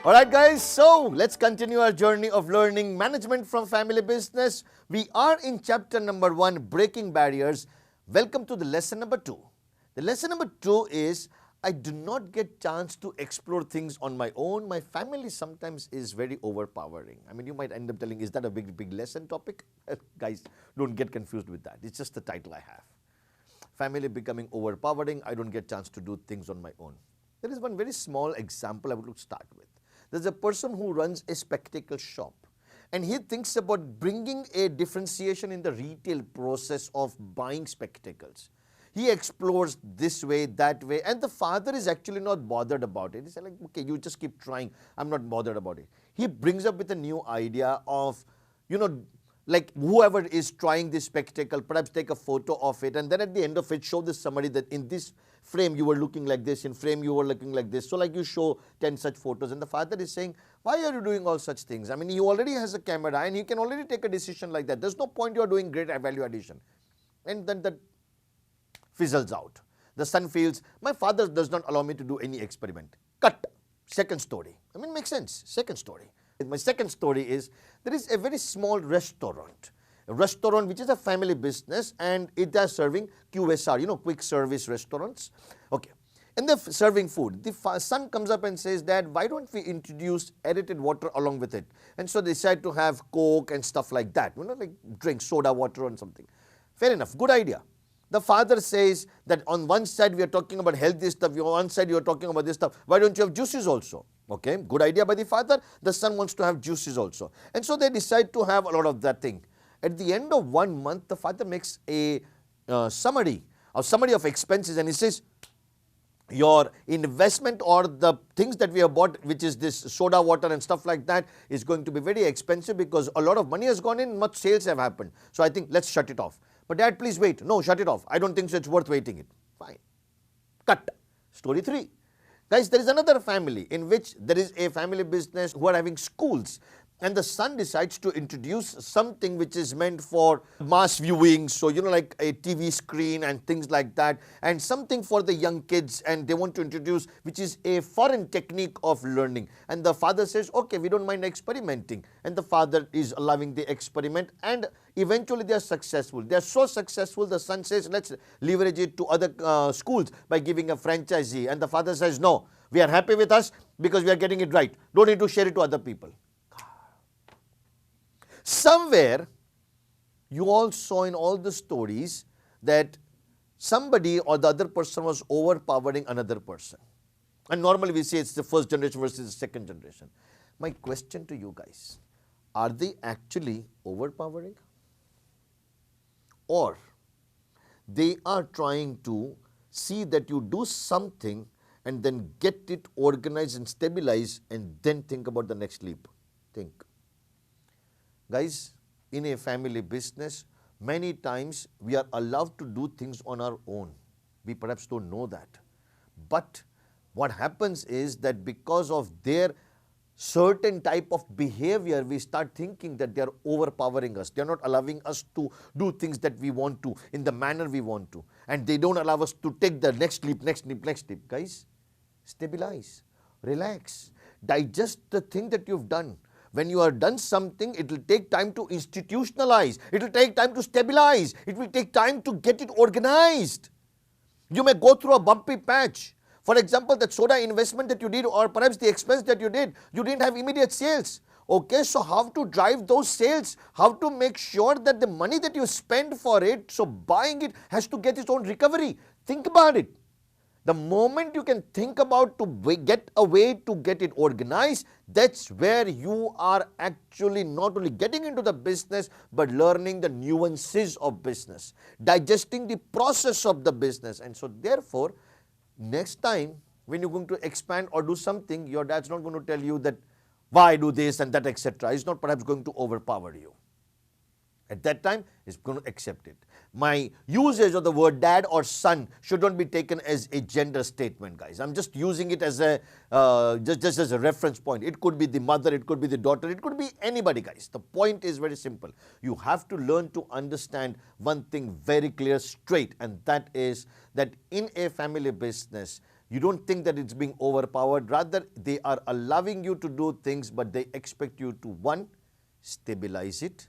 Alright guys, so let's continue our journey of learning management from family business. We are in chapter number 1, breaking barriers. Welcome to the lesson number 2. The lesson number 2 is, I do not get chance to explore things on my own. My family sometimes is very overpowering. I mean, you might end up telling, is that a big lesson topic? Guys, don't get confused with that. It's just the title I have. Family becoming overpowering, I don't get chance to do things on my own. There is one very small example I would like to start with. There's a person who runs a spectacle shop and he thinks about bringing a differentiation in the retail process of buying spectacles. He explores this way, that way, and the father is actually not bothered about it. He's like, okay, you just keep trying, I'm not bothered about it. He brings up with a new idea of, like whoever is trying this spectacle, perhaps take a photo of it, and then at the end of it, show this somebody that in this frame you were looking like this, in frame you were looking like this. So like you show 10 such photos, and the father is saying, why are you doing all such things? I mean, he already has a camera and he can already take a decision like that. There's no point you are doing great value addition. And then that fizzles out. The son feels, my father does not allow me to do any experiment. Cut. Second story. I mean, makes sense. Second story. My second story is, there is a very small restaurant. A restaurant which is a family business and it is serving QSR, quick service restaurants. Okay. And they're serving food. The son comes up and says, Dad, why don't we introduce aerated water along with it? And so they decide to have Coke and stuff like that, like drink soda water or something. Fair enough. Good idea. The father says that on one side we are talking about healthy stuff, on one side you are talking about this stuff. Why don't you have juices also? Okay, good idea by the father. The son wants to have juices also. And so they decide to have a lot of that thing. At the end of 1 month, the father makes a summary of expenses and he says, your investment or the things that we have bought, which is this soda water and stuff like that, is going to be very expensive because a lot of money has gone in, much sales have happened. So I think let's shut it off. But Dad, please wait. No, shut it off. I don't think so it's worth waiting it. Fine. Cut. Story 3. Guys, there is another family in which there is a family business who are having schools. And the son decides to introduce something which is meant for mass viewing. So, like a TV screen and things like that. And something for the young kids. And they want to introduce, which is a foreign technique of learning. And the father says, okay, we don't mind experimenting. And the father is allowing the experiment. And eventually they are successful. They are so successful, the son says, let's leverage it to other schools by giving a franchisee. And the father says, no, we are happy with us because we are getting it right. Don't need to share it to other people. Somewhere, you all saw in all the stories that somebody or the other person was overpowering another person. And normally we say it's the first generation versus the second generation. My question to you guys, are they actually overpowering? Or they are trying to see that you do something and then get it organized and stabilized and then think about the next leap. Think. Guys, in a family business, many times we are allowed to do things on our own. We perhaps don't know that. But what happens is that because of their certain type of behavior, we start thinking that they are overpowering us. They are not allowing us to do things that we want to in the manner we want to. And they don't allow us to take the next leap. Guys, stabilize, relax, digest the thing that you've done. When you have done something, it will take time to institutionalize. It will take time to stabilize. It will take time to get it organized. You may go through a bumpy patch. For example, that soda investment that you did or perhaps the expense that you didn't have immediate sales. Okay, so how to drive those sales? How to make sure that the money that you spend for it, so buying it has to get its own recovery. Think about it. The moment you can think about to get a way to get it organized, that's where you are actually not only getting into the business, but learning the nuances of business, digesting the process of the business. And so therefore, next time when you're going to expand or do something, your dad's not going to tell you that why do this and that, etc. He's not perhaps going to overpower you. At that time, he's going to accept it. My usage of the word dad or son should not be taken as a gender statement, guys. I'm just using it as a just as a reference point. It could be the mother, it could be the daughter, it could be anybody, guys. The point is very simple. You have to learn to understand one thing very clear, straight, and that is that in a family business, You don't think that it's being overpowered. Rather, they are allowing you to do things, but they expect you to, one, stabilize it.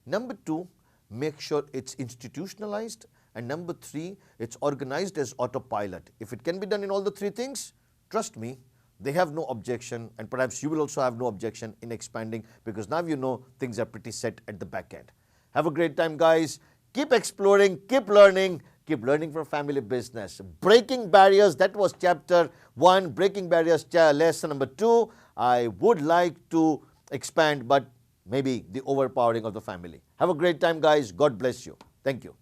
Number two, make sure it's institutionalized. And number three, it's organized as autopilot. If it can be done in all the three things, trust me, they have no objection, and perhaps you will also have no objection in expanding, because now you know things are pretty set at the back end. Have a great time, guys. Keep exploring, keep learning from family business. Breaking barriers, that was chapter 1. Breaking barriers, lesson number 2. I would like to expand, but maybe the overpowering of the family. Have a great time, guys. God bless you. Thank you.